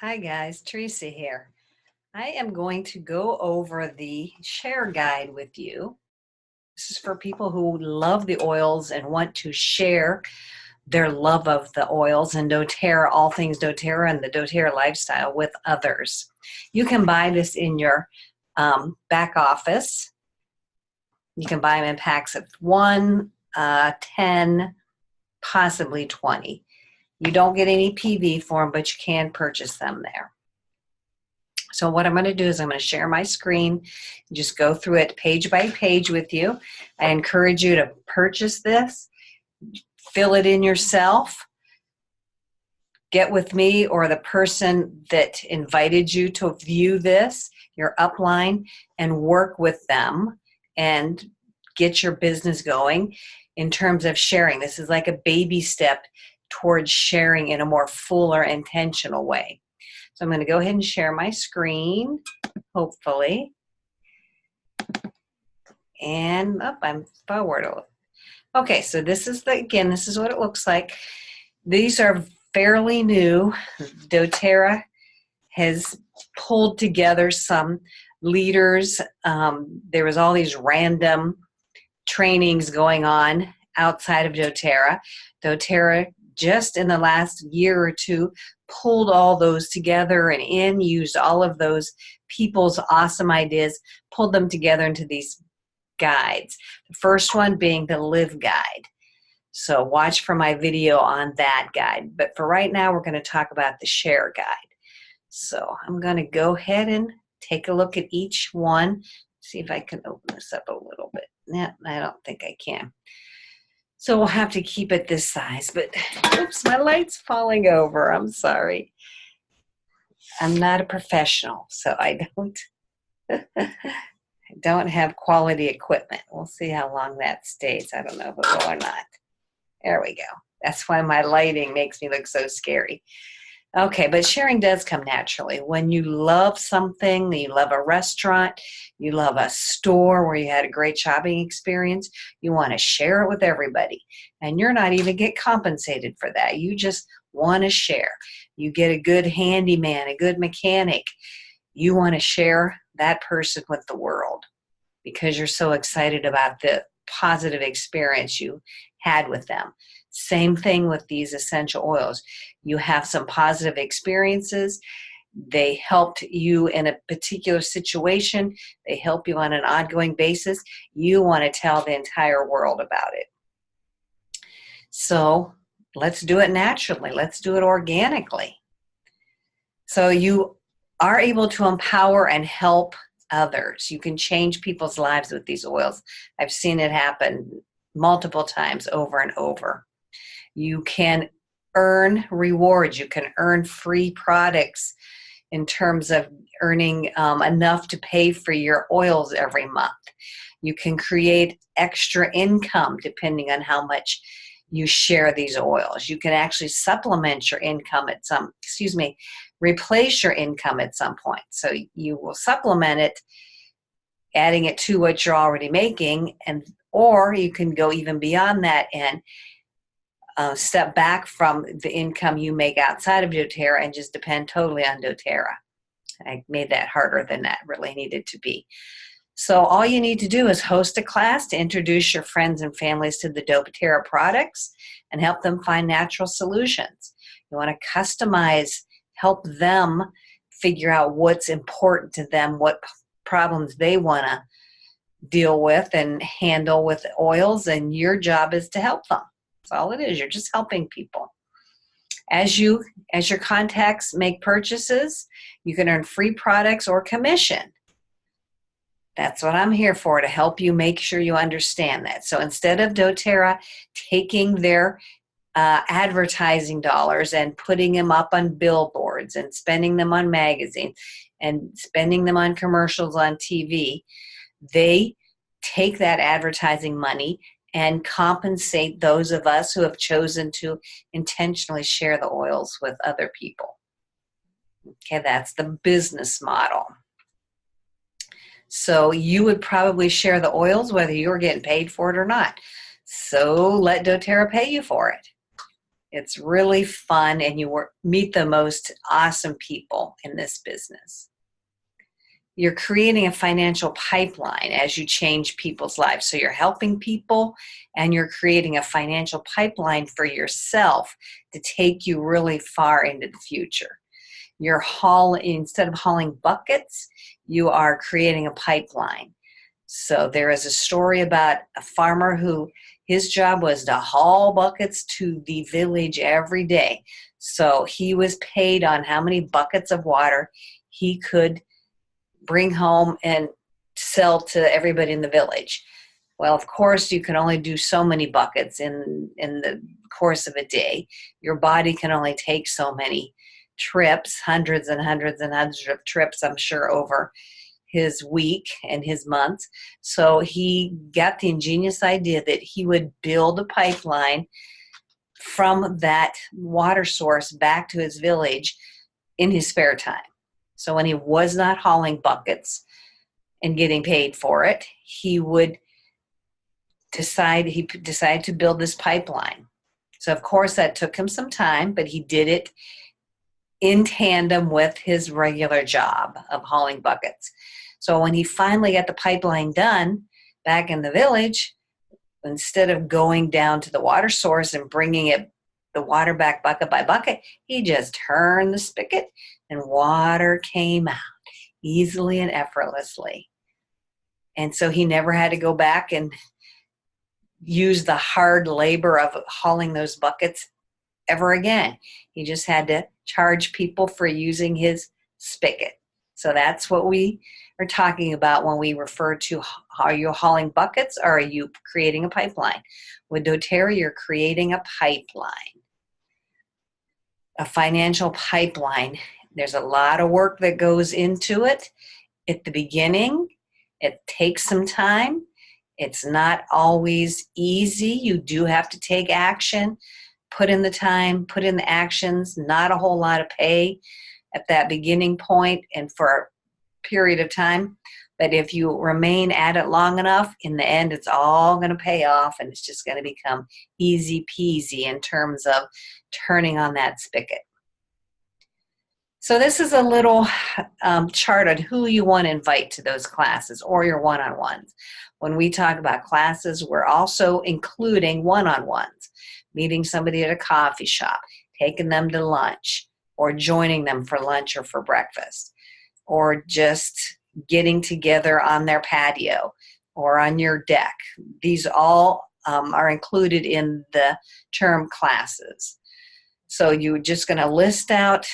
Hi guys, Teresa here. I am going to go over the share guide with you. This is for people who love the oils and want to share their love of the oils and doTERRA, all things doTERRA and the doTERRA lifestyle with others. You can buy this in your back office. You can buy them in packs of 1, 10, possibly 20. You don't get any PV for them, but you can purchase them there. So what I'm going to do is I'm going to share my screen, just go through it page by page with you. I encourage you to purchase this, fill it in yourself, get with me or the person that invited you to view this, your upline, and work with them and get your business going in terms of sharing. This is like a baby step towards sharing in a more fuller, intentional way. So I'm going to go ahead and share my screen, hopefully. And I'm forward. Okay, so this is this is what it looks like. These are fairly new. doTERRA has pulled together some leaders. There was all these random trainings going on outside of doTERRA. doTERRA just in the last year or two pulled all those together and used all of those people's awesome ideas, pulled them together into these guides. The first one being the Live Guide. So watch for my video on that guide. But for right now, we're going to talk about the Share Guide. So I'm going to go ahead and take a look at each one. See if I can open this up a little bit. Yeah, I don't think I can. So we'll have to keep it this size, but oops, my light's falling over. I'm sorry. I'm not a professional, so I don't have quality equipment. We'll see how long that stays. I don't know if it will or not. There we go. That's why my lighting makes me look so scary. Okay, but sharing does come naturally. When you love something, you love a restaurant, you love a store where you had a great shopping experience, you want to share it with everybody. And you're not even get compensated for that. You just want to share. You get a good handyman, a good mechanic. You want to share that person with the world because you're so excited about the positive experience you had with them. Same thing with these essential oils. You have some positive experiences. They helped you in a particular situation. They help you on an ongoing basis. You want to tell the entire world about it. So let's do it naturally. Let's do it organically. So you are able to empower and help others. You can change people's lives with these oils. I've seen it happen multiple times over and over. You can earn rewards. You can earn free products in terms of earning enough to pay for your oils every month. You can create extra income depending on how much you share these oils. You can actually supplement your income at replace your income at some point. So you will supplement it, adding it to what you're already making, or you can go even beyond that and step back from the income you make outside of doTERRA and just depend totally on doTERRA. I made that harder than that really needed to be. So all you need to do is host a class to introduce your friends and families to the doTERRA products and help them find natural solutions. You want to customize, help them figure out what's important to them, what problems they want to deal with and handle with oils, and your job is to help them. That's all it is. You're just helping people. As your contacts make purchases, you can earn free products or commission. That's what I'm here for, to help you make sure you understand that. So instead of doTERRA taking their advertising dollars and putting them up on billboards and spending them on magazines and spending them on commercials on TV, they take that advertising money and compensate those of us who have chosen to intentionally share the oils with other people. Okay, that's the business model. So you would probably share the oils whether you're getting paid for it or not. So let doTERRA pay you for it. It's really fun, and you meet the most awesome people in this business. You're creating a financial pipeline as you change people's lives. So you're helping people, and you're creating a financial pipeline for yourself to take you really far into the future. Instead of hauling buckets, you are creating a pipeline. So there is a story about a farmer who his job was to haul buckets to the village every day. So he was paid on how many buckets of water he could bring home and sell to everybody in the village. Well, of course, you can only do so many buckets in the course of a day. Your body can only take so many trips, hundreds and hundreds and hundreds of trips, I'm sure, over his week and his months. So he got the ingenious idea that he would build a pipeline from that water source back to his village in his spare time. So when he was not hauling buckets and getting paid for it, he decided to build this pipeline. So of course that took him some time, but he did it in tandem with his regular job of hauling buckets. So when he finally got the pipeline done back in the village, instead of going down to the water source and bringing the water back bucket by bucket, he just turned the spigot and water came out easily and effortlessly. And so he never had to go back and use the hard labor of hauling those buckets ever again. He just had to charge people for using his spigot. So that's what we are talking about when we refer to, are you hauling buckets or are you creating a pipeline? With doTERRA, you're creating a pipeline, a financial pipeline. There's a lot of work that goes into it. At the beginning, it takes some time. It's not always easy. You do have to take action, put in the time, put in the actions, not a whole lot of pay at that beginning point and for a period of time. But if you remain at it long enough, in the end, it's all going to pay off, and it's just going to become easy peasy in terms of turning on that spigot. So this is a little chart on who you want to invite to those classes or your one-on-ones. When we talk about classes, we're also including one-on-ones, meeting somebody at a coffee shop, taking them to lunch, or joining them for lunch or for breakfast, or just getting together on their patio or on your deck. These all are included in the term classes. So you're just going to list out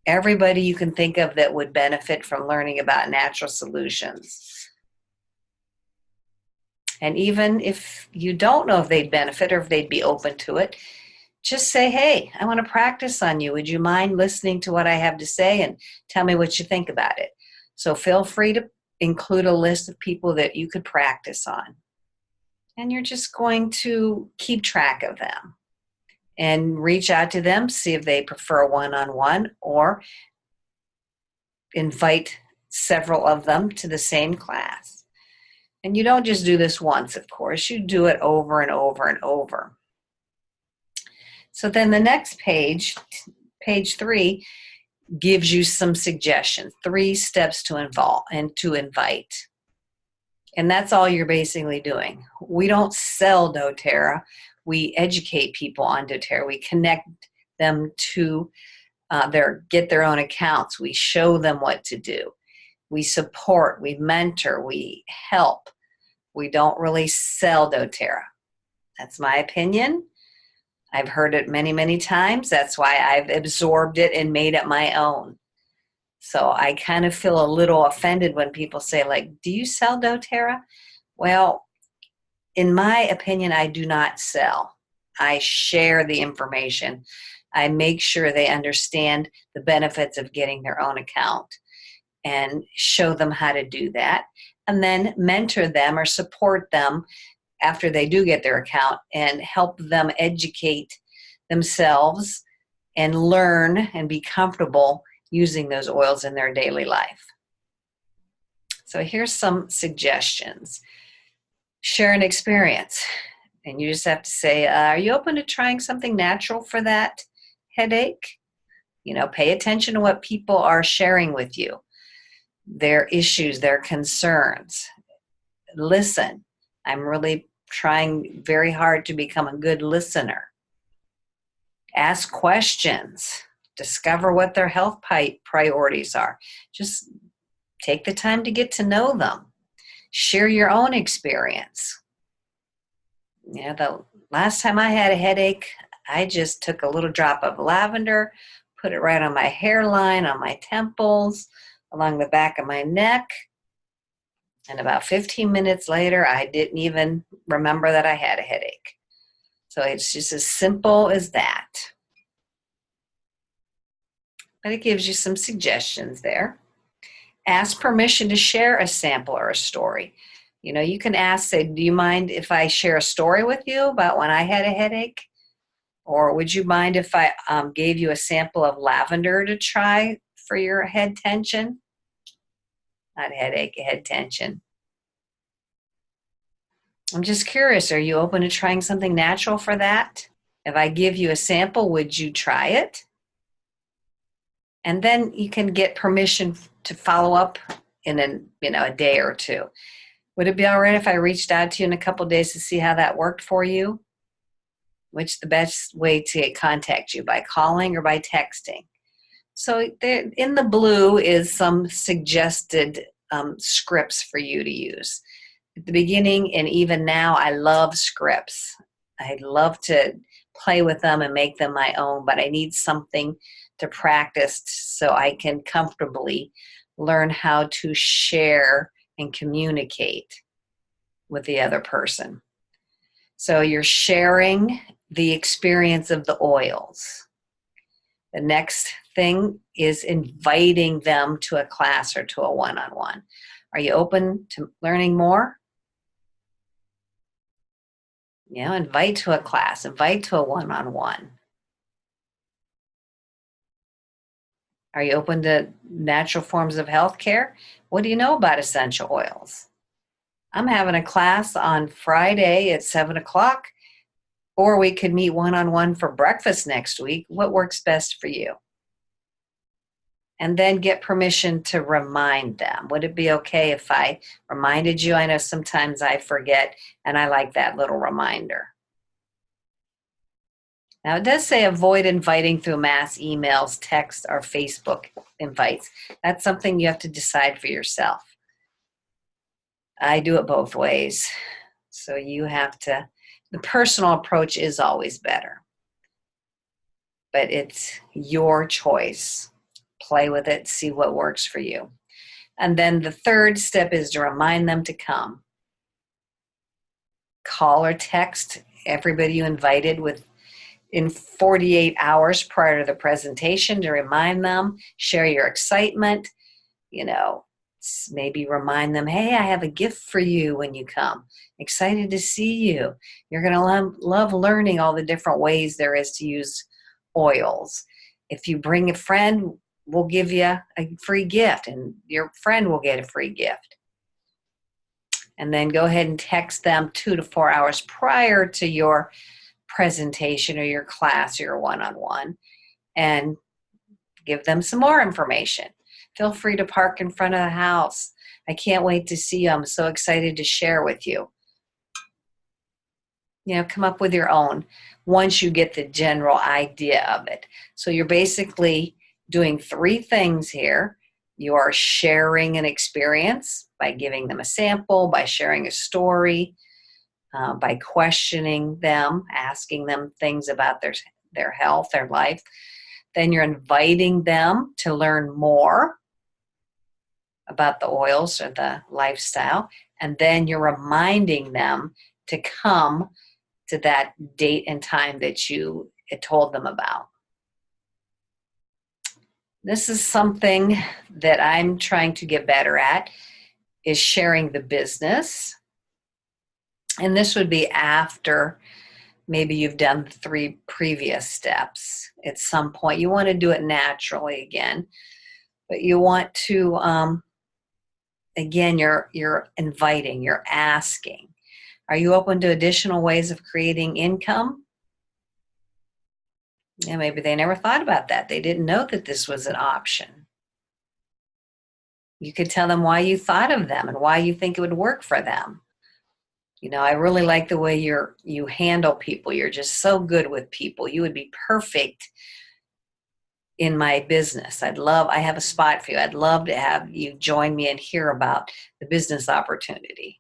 everybody you can think of that would benefit from learning about natural solutions. And even if you don't know if they'd benefit or if they'd be open to it, just say, hey, I want to practice on you. Would you mind listening to what I have to say and tell me what you think about it? So feel free to include a list of people that you could practice on. And you're just going to keep track of them and reach out to them, see if they prefer a one-on-one, or invite several of them to the same class. And you don't just do this once, of course. You do it over and over and over. So then the next page, page 3, gives you some suggestions, 3 steps to involve and to invite. And that's all you're basically doing. We don't sell doTERRA. We educate people on doTERRA. We connect them to get their own accounts. We show them what to do. We support, we mentor, we help. We don't really sell doTERRA. That's my opinion. I've heard it many, many times. That's why I've absorbed it and made it my own. So I kind of feel a little offended when people say, like, do you sell doTERRA? Well, in my opinion, I do not sell. I share the information. I make sure they understand the benefits of getting their own account and show them how to do that, and then mentor them or support them after they do get their account and help them educate themselves and learn and be comfortable using those oils in their daily life. So here's some suggestions. Share an experience. And you just have to say, are you open to trying something natural for that headache? Pay attention to what people are sharing with you, their issues, their concerns. Listen. I'm really trying very hard to become a good listener. Ask questions. Discover what their health priorities are. Just take the time to get to know them. Share your own experience. The last time I had a headache, I just took a little drop of lavender, put it right on my hairline, on my temples, along the back of my neck. And about 15 minutes later, I didn't even remember that I had a headache. So it's just as simple as that. But it gives you some suggestions there. Ask permission to share a sample or a story. You can ask, say, do you mind if I share a story with you about when I had a headache? Or would you mind if I gave you a sample of lavender to try for your head tension? Not headache, head tension. I'm just curious, are you open to trying something natural for that? If I give you a sample, would you try it? And then you can get permission to follow up in a day or two. Would it be all right if I reached out to you in a couple of days to see how that worked for you? Which the best way to contact you, by calling or by texting? So there, in the blue is some suggested scripts for you to use. At the beginning and even now, I love scripts. I love to play with them and make them my own, but I need something to practice so I can comfortably learn how to share and communicate with the other person. So you're sharing the experience of the oils. The next thing is inviting them to a class or to a one-on-one. Are you open to learning more? Invite to a class, invite to a one-on-one. Are you open to natural forms of healthcare? What do you know about essential oils? I'm having a class on Friday at 7 o'clock, or we could meet one-on-one for breakfast next week. What works best for you? And then get permission to remind them. Would it be okay if I reminded you? I know sometimes I forget, and I like that little reminder. Now, it does say avoid inviting through mass emails, text, or Facebook invites. That's something you have to decide for yourself. I do it both ways. So you have to, the personal approach is always better. But it's your choice. Play with it, see what works for you. And then the third step is to remind them to come. Call or text everybody you invited in 48 hours prior to the presentation to remind them, share your excitement, maybe remind them, hey, I have a gift for you when you come. Excited to see you. You're going to love learning all the different ways there is to use oils. If you bring a friend, we'll give you a free gift, and your friend will get a free gift. And then go ahead and text them 2 to 4 hours prior to your presentation or your class or your one-on-one, and give them some more information. Feel free to park in front of the house. I can't wait to see you. I'm so excited to share with you. Come up with your own once you get the general idea of it. So you're basically doing 3 things here. You are sharing an experience by giving them a sample, by sharing a story, by questioning them, asking them things about their health, their life. Then you're inviting them to learn more about the oils or the lifestyle. And then you're reminding them to come to that date and time that you had told them about. This is something that I'm trying to get better at, is sharing the business. And this would be after maybe you've done the 3 previous steps. At some point, you want to do it naturally again, but you want to, again, you're inviting, you're asking. Are you open to additional ways of creating income? Yeah, maybe they never thought about that. They didn't know that this was an option. You could tell them why you thought of them and why you think it would work for them. You know, I really like the way you handle people. You're just so good with people. You would be perfect in my business. I have a spot for you. I'd love to have you join me and hear about the business opportunity.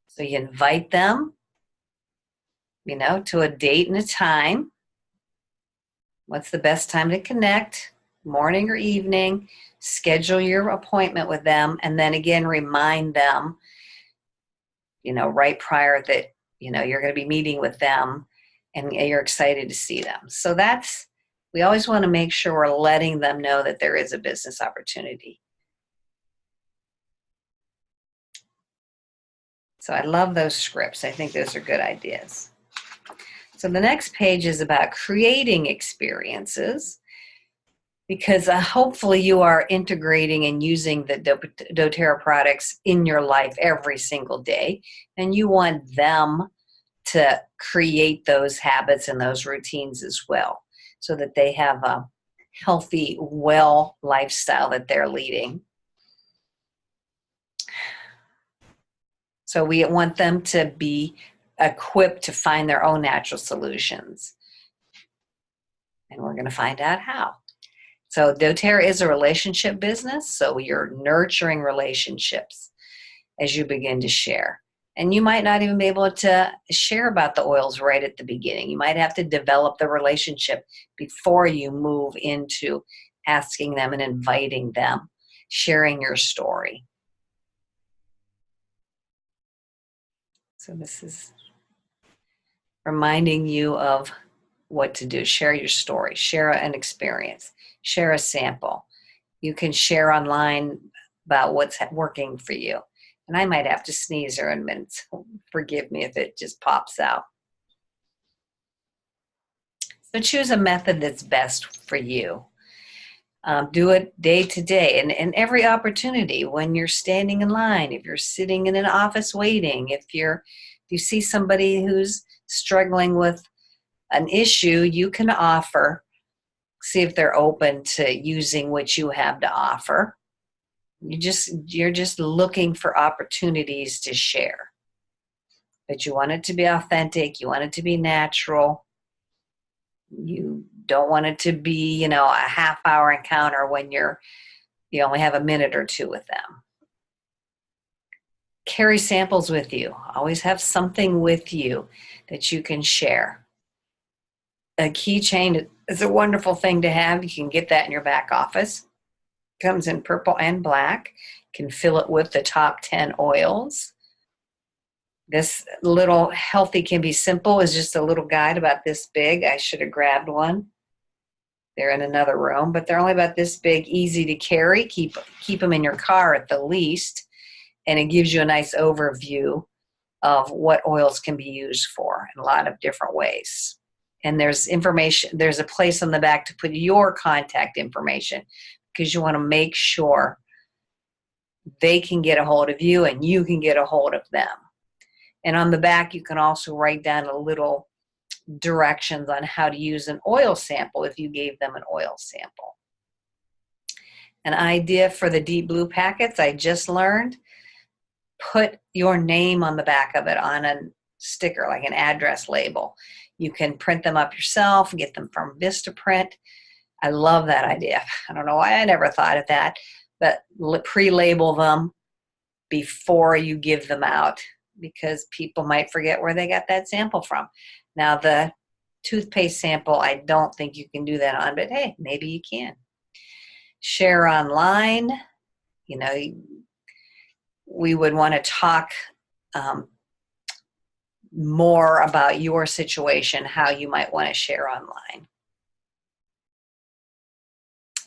So you invite them, you know, to a date and a time. What's the best time to connect? Morning or evening? Schedule your appointment with them, and then again, remind them, you know, right prior that, you know, you're going to be meeting with them and you're excited to see them. So we always want to make sure we're letting them know that there is a business opportunity. So I love those scripts. I think those are good ideas. So the next page is about creating experiences, because hopefully you are integrating and using the doTERRA products in your life every single day, and you want them to create those habits and those routines as well, so that they have a healthy, well lifestyle that they're leading. So we want them to be equipped to find their own natural solutions. And we're going to find out how. So doTERRA is a relationship business, so you're nurturing relationships as you begin to share. And you might not even be able to share about the oils right at the beginning. You might have to develop the relationship before you move into asking them and inviting them, sharing your story. So this is reminding you of what to do. Share your story, share an experience, share a sample. You can share online about what's working for you. And I might have to sneeze here in a minute, so forgive me if it just pops out. So choose a method that's best for you. Do it day to day and every opportunity. When you're standing in line, if you're sitting in an office waiting, if you see somebody who's struggling with an issue, you can offer, see if they're open to using what you have to offer. You're just looking for opportunities to share. But you want it to be authentic, you want it to be natural. You don't want it to be, you know, a half-hour encounter when you only have a minute or two with them. Carry samples with you. Always have something with you that you can share. A keychain is a wonderful thing to have. You can get that in your back office. Comes in purple and black. You can fill it with the top 10 oils. This little Healthy Can Be Simple is just a little guide about this big. I should have grabbed one. They're in another room, but they're only about this big, easy to carry. Keep them in your car at the least, and it gives you a nice overview of what oils can be used for in a lot of different ways. And there's information, there's a place on the back to put your contact information, because you want to make sure they can get a hold of you and you can get a hold of them. And on the back, you can also write down a little directions on how to use an oil sample if you gave them an oil sample. An idea for the deep blue packets I just learned: put your name on the back of it on a sticker, like an address label. You can print them up yourself, get them from Vistaprint. I love that idea. I don't know why I never thought of that, but pre-label them before you give them out, because people might forget where they got that sample from. Now, the toothpaste sample, I don't think you can do that on, but hey, maybe you can. Share online. You know, we would want to talk more about your situation, how you might want to share online.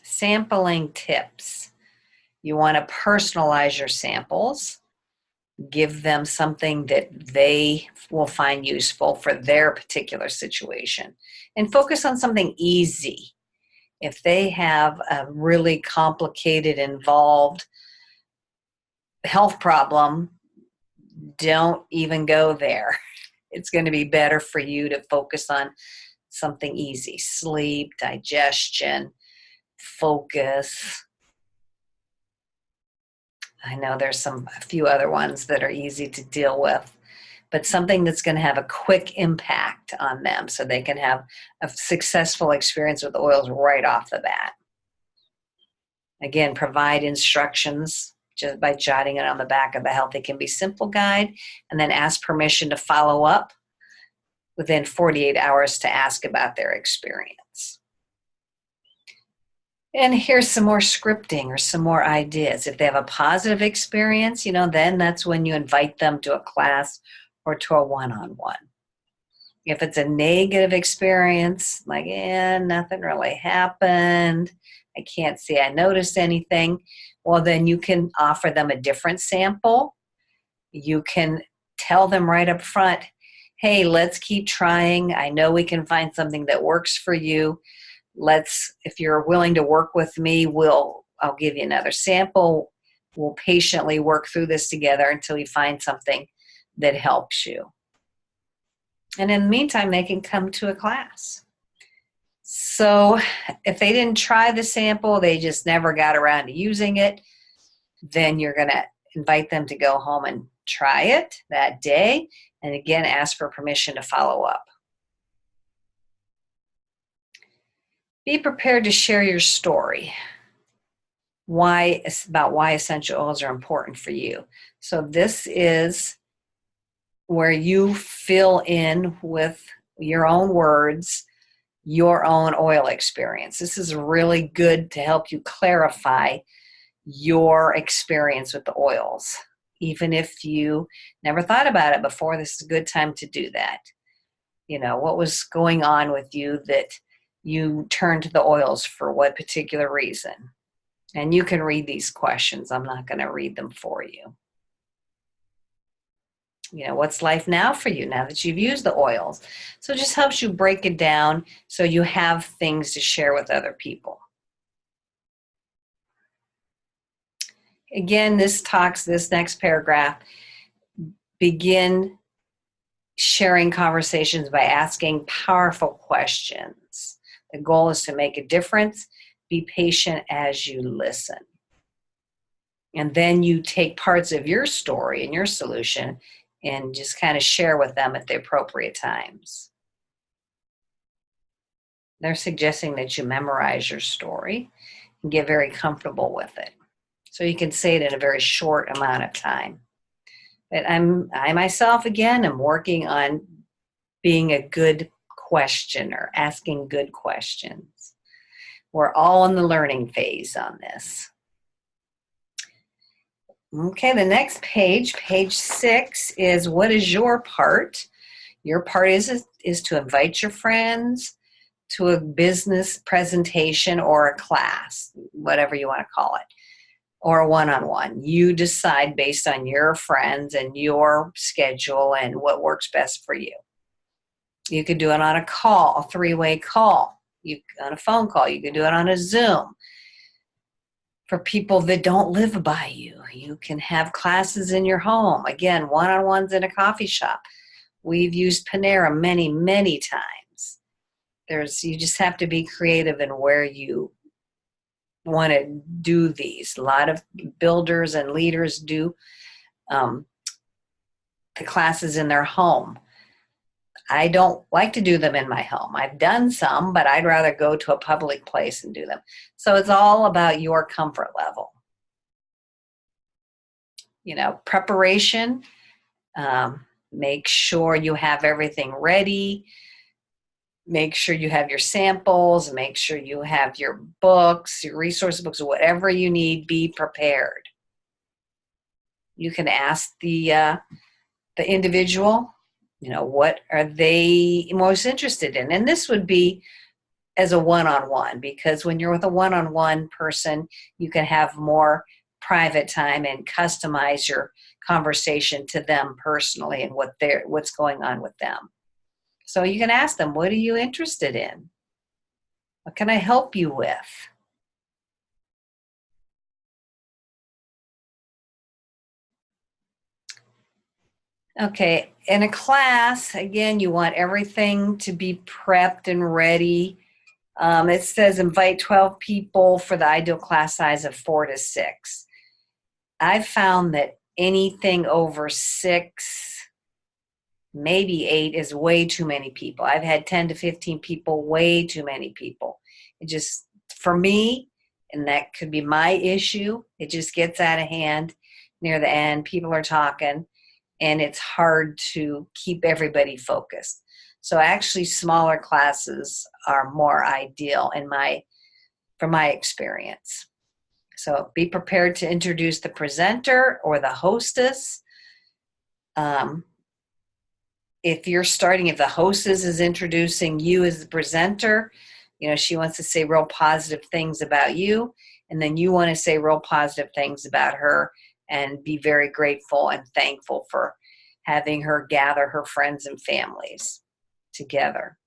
Sampling tips. You want to personalize your samples. Give them something that they will find useful for their particular situation. And focus on something easy. If they have a really complicated, involved health problem, don't even go there. It's going to be better for you to focus on something easy: sleep, digestion, focus. I know there's a few other ones that are easy to deal with, but something that's going to have a quick impact on them so they can have a successful experience with oils right off the bat. Again, provide instructions just by jotting it on the back of the Healthy Can Be Simple guide, and then ask permission to follow up within 48 hours to ask about their experience. And here's some more scripting or some more ideas. If they have a positive experience, then that's when you invite them to a class or to a one-on-one. If it's a negative experience, like, nothing really happened, I can't see I noticed anything, well, then you can offer them a different sample. You can tell them right up front, hey, let's keep trying. I know we can find something that works for you. If you're willing to work with me, I'll give you another sample. We'll patiently work through this together until you find something that helps you. And in the meantime, they can come to a class. So if they didn't try the sample, they just never got around to using it, then you're going to invite them to go home and try it that day. And again, ask for permission to follow up. Be prepared to share your story. About why essential oils are important for you. So this is where you fill in with your own words, your own oil experience. This is really good to help you clarify your experience with the oils. Even if you never thought about it before, this is a good time to do that. What was going on with you that you turned to the oils for what particular reason? And you can read these questions. I'm not going to read them for you. What's life now for you now that you've used the oils? So it just helps you break it down so you have things to share with other people. Again, this next paragraph, begin sharing conversations by asking powerful questions. The goal is to make a difference. Be patient as you listen. And then you take parts of your story and your solution and just kind of share with them at the appropriate times. They're suggesting that you memorize your story and get very comfortable with it. So you can say it in a very short amount of time. But I myself, again, am working on being a good questioner, asking good questions. We're all in the learning phase on this. Okay, the next page 6, is what is your part? Your part is to invite your friends to a business presentation or a class, whatever you want to call it, or a one-on-one. You decide based on your friends and your schedule and what works best for you. You could do it on a call, a 3-way call. On a phone call. You could do it on a Zoom. For people that don't live by you, you can have classes in your home. Again, one-on-ones in a coffee shop. We've used Panera many, many times. You just have to be creative in where you want to do these. A lot of builders and leaders do the classes in their home. I don't like to do them in my home. I've done some, but I'd rather go to a public place and do them. So it's all about your comfort level. Preparation. Make sure you have everything ready. Make sure you have your samples. Make sure you have your books, your resource books, whatever you need. Be prepared. You can ask the individual, what are they most interested in? And this would be as a one-on-one, because when you're with a one-on-one person, you can have more private time and customize your conversation to them personally and what's going on with them. So you can ask them, what are you interested in? What can I help you with? Okay, in a class, again, you want everything to be prepped and ready. It says invite 12 people for the ideal class size of 4 to 6. I've found that anything over 6, maybe 8 is way too many people. I've had 10 to 15 people, way too many people. It just, for me, and that could be my issue, it just gets out of hand near the end. People are talking, and it's hard to keep everybody focused. So actually smaller classes are more ideal from my experience. So be prepared to introduce the presenter or the hostess. If the hostess is introducing you as the presenter, she wants to say real positive things about you, and then you want to say real positive things about her and be very grateful and thankful for having her gather her friends and families together.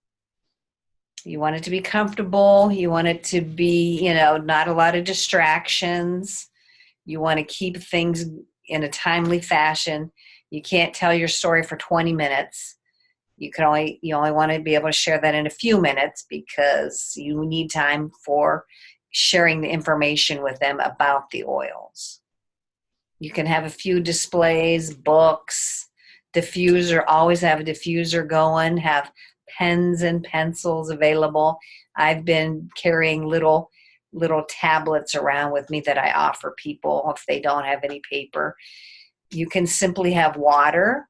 You want it to be comfortable. You want it to be, not a lot of distractions. You want to keep things in a timely fashion. You can't tell your story for 20 minutes. You only want to be able to share that in a few minutes because you need time for sharing the information with them about the oils. You can have a few displays, books, diffuser, always have a diffuser going, have pens and pencils available. I've been carrying little tablets around with me that I offer people if they don't have any paper. You can simply have water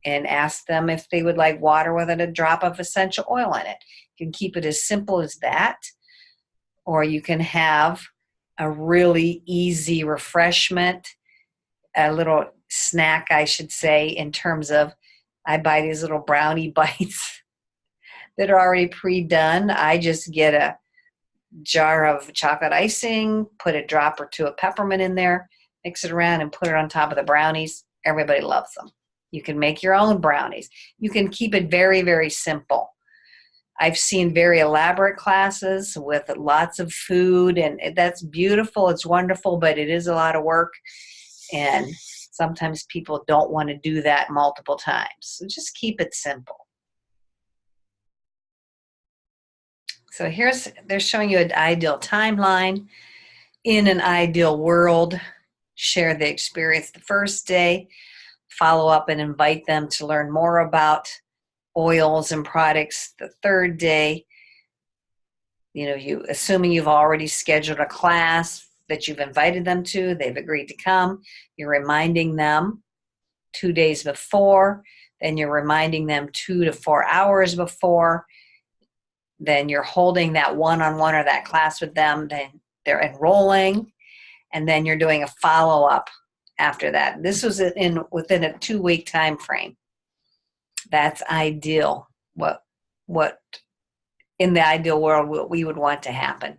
and ask them if they would like water with a drop of essential oil in it. You can keep it as simple as that, or you can have a really easy refreshment, a little snack, I should say, in terms of I buy these little brownie bites that are already pre-done. I just get a jar of chocolate icing, put a drop or two of peppermint in there, mix it around and put it on top of the brownies. Everybody loves them. You can make your own brownies. You can keep it very, very simple. I've seen very elaborate classes with lots of food, and that's beautiful. It's wonderful, but it is a lot of work. And sometimes people don't want to do that multiple times. So just keep it simple. So they're showing you an ideal timeline. In an ideal world, share the experience the first day, follow up and invite them to learn more about oils and products the third day. Assuming you've already scheduled a class that you've invited them to, they've agreed to come, you're reminding them 2 days before, then you're reminding them 2 to 4 hours before, then you're holding that one-on-one or that class with them, then they're enrolling, and then you're doing a follow-up after that. This was within a 2-week time frame. That's ideal. What in the ideal world what we would want to happen.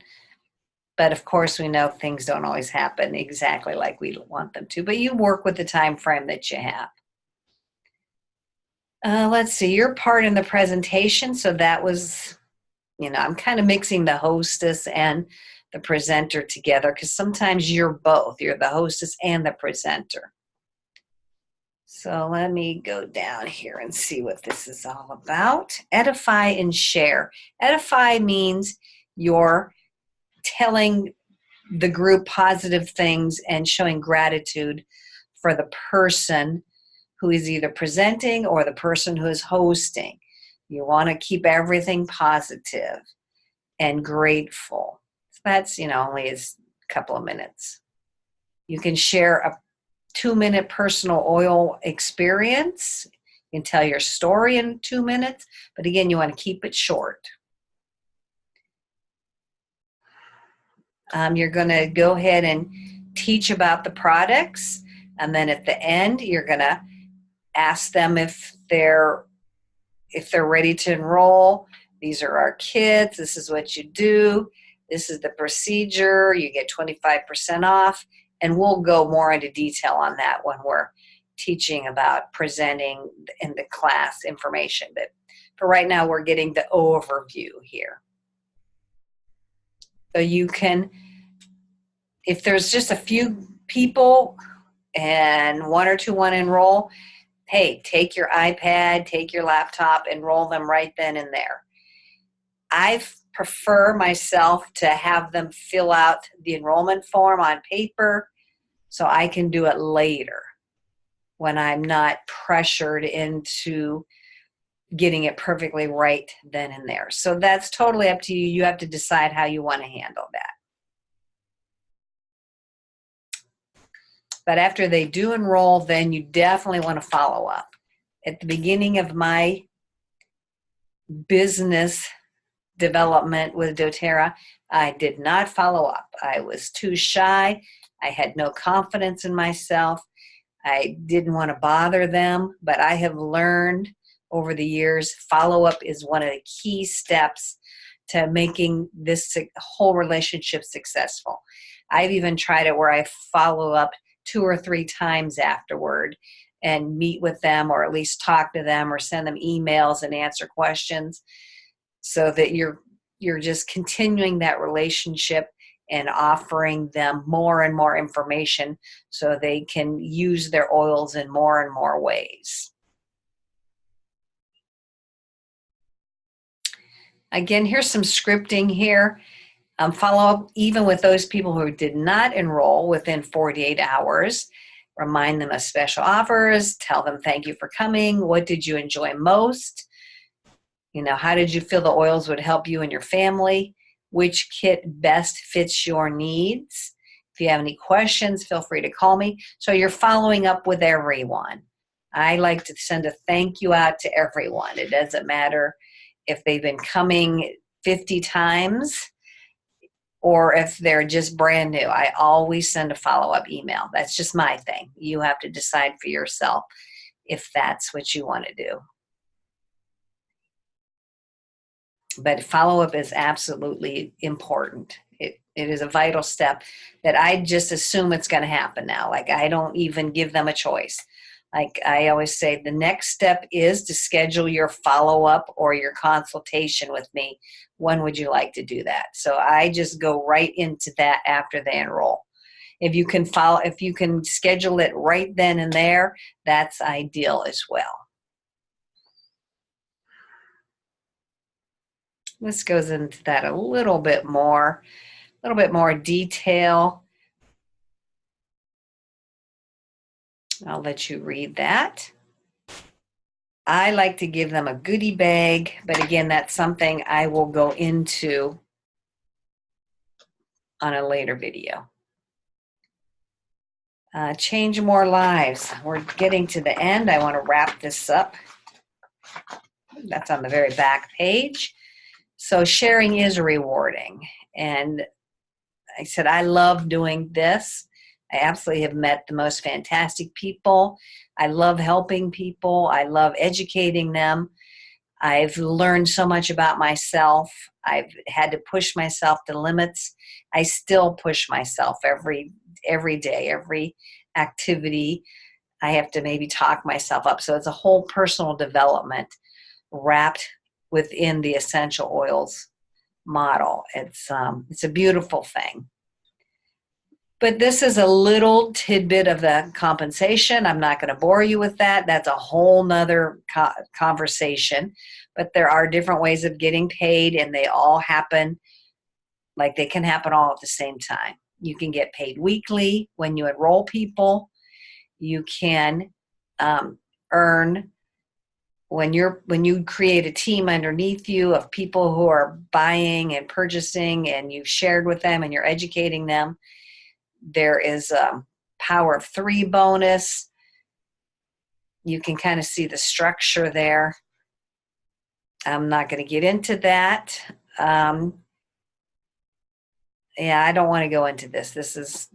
But of course, we know things don't always happen exactly like we want them to. But you work with the time frame that you have. Let's see, your part in the presentation. So that was, I'm kind of mixing the hostess and the presenter together because sometimes you're both. You're the hostess and the presenter. So let me go down here and see what this is all about. Edify and share. Edify means you're telling the group positive things and showing gratitude for the person who is either presenting or the person who is hosting. You want to keep everything positive and grateful. So that's, only is a couple of minutes. You can share a 2-minute personal oil experience. You can tell your story in 2 minutes, but again, you want to keep it short. You're going to go ahead and teach about the products, and then at the end, you're going to ask them if they're ready to enroll. These are our kits. This is what you do. This is the procedure. You get 25% off, and we'll go more into detail on that when we're teaching about presenting in the class information. But for right now, we're getting the overview here. So you can, if there's just a few people and 1 or 2 want to enroll, hey, take your iPad, take your laptop, enroll them right then and there. I prefer myself to have them fill out the enrollment form on paper so I can do it later when I'm not pressured into getting it perfectly right then and there. So that's totally up to you. You have to decide how you want to handle that. But after they do enroll, then you definitely want to follow up. At the beginning of my business development with doTERRA, I did not follow up. I was too shy. I had no confidence in myself. I didn't want to bother them, but I have learned over the years, follow-up is one of the key steps to making this whole relationship successful. I've even tried it where I follow up 2 or 3 times afterward and meet with them, or at least talk to them, or send them emails and answer questions, so that you're just continuing that relationship and offering them more and more information so they can use their oils in more and more ways. Again, here's some scripting here. Follow up even with those people who did not enroll within 48 hours. Remind them of special offers. Tell them thank you for coming. What did you enjoy most? You know, how did you feel the oils would help you and your family? Which kit best fits your needs? If you have any questions, feel free to call me. So you're following up with everyone. I like to send a thank you out to everyone. It doesn't matter if they've been coming 50 times or if they're just brand new. I always send a follow-up email. That's just my thing. You have to decide for yourself if that's what you want to do. But follow-up is absolutely important. It is a vital step that I just assume it's going to happen now. Like, I don't even give them a choice. Like I always say, the next step is to schedule your follow-up or your consultation with me. When would you like to do that? So I just go right into that after they enroll. If you can schedule it right then and there, that's ideal as well. This goes into that a little bit more detail. I'll let you read that. I like to give them a goodie bag, but again, that's something I will go into on a later video. Change more lives. We're getting to the end. I want to wrap this up. That's on the very back page. So sharing is rewarding. And I said, I love doing this. I absolutely have met the most fantastic people. I love helping people. I love educating them. I've learned so much about myself. I've had to push myself to limits. I still push myself every day, every activity. I have to maybe talk myself up. So it's a whole personal development wrapped within the essential oils model. It's a beautiful thing. But this is a little tidbit of the compensation. I'm not going to bore you with that. That's a whole nother conversation. But there are different ways of getting paid, and they all happen, like they can happen all at the same time. You can get paid weekly when you enroll people. You can earn when you create a team underneath you of people who are buying and purchasing, and you've shared with them and you're educating them. There is a power of 3 bonus. You can kind of see the structure there. I'm not going to get into that. Yeah, I don't want to go into this.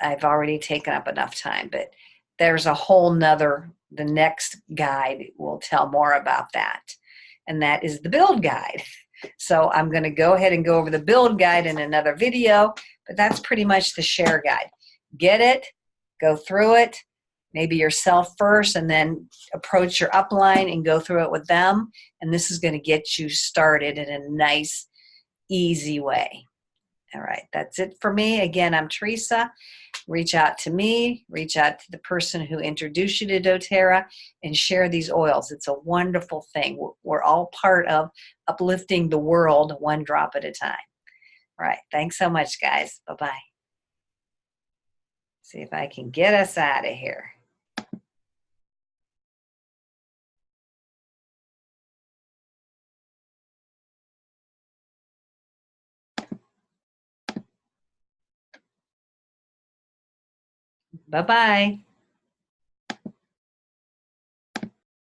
I've already taken up enough time, but there's a whole nother, the next guide will tell more about that. And that is the build guide. So I'm going to go ahead and go over the build guide in another video, but that's pretty much the share guide. Get it, go through it, maybe yourself first, and then approach your upline and go through it with them. And this is going to get you started in a nice, easy way. All right, that's it for me. Again, I'm Teresa. Reach out to me, reach out to the person who introduced you to doTERRA, and share these oils. It's a wonderful thing. We're all part of uplifting the world one drop at a time. All right, thanks so much, guys. Bye-bye. See if I can get us out of here. Bye-bye.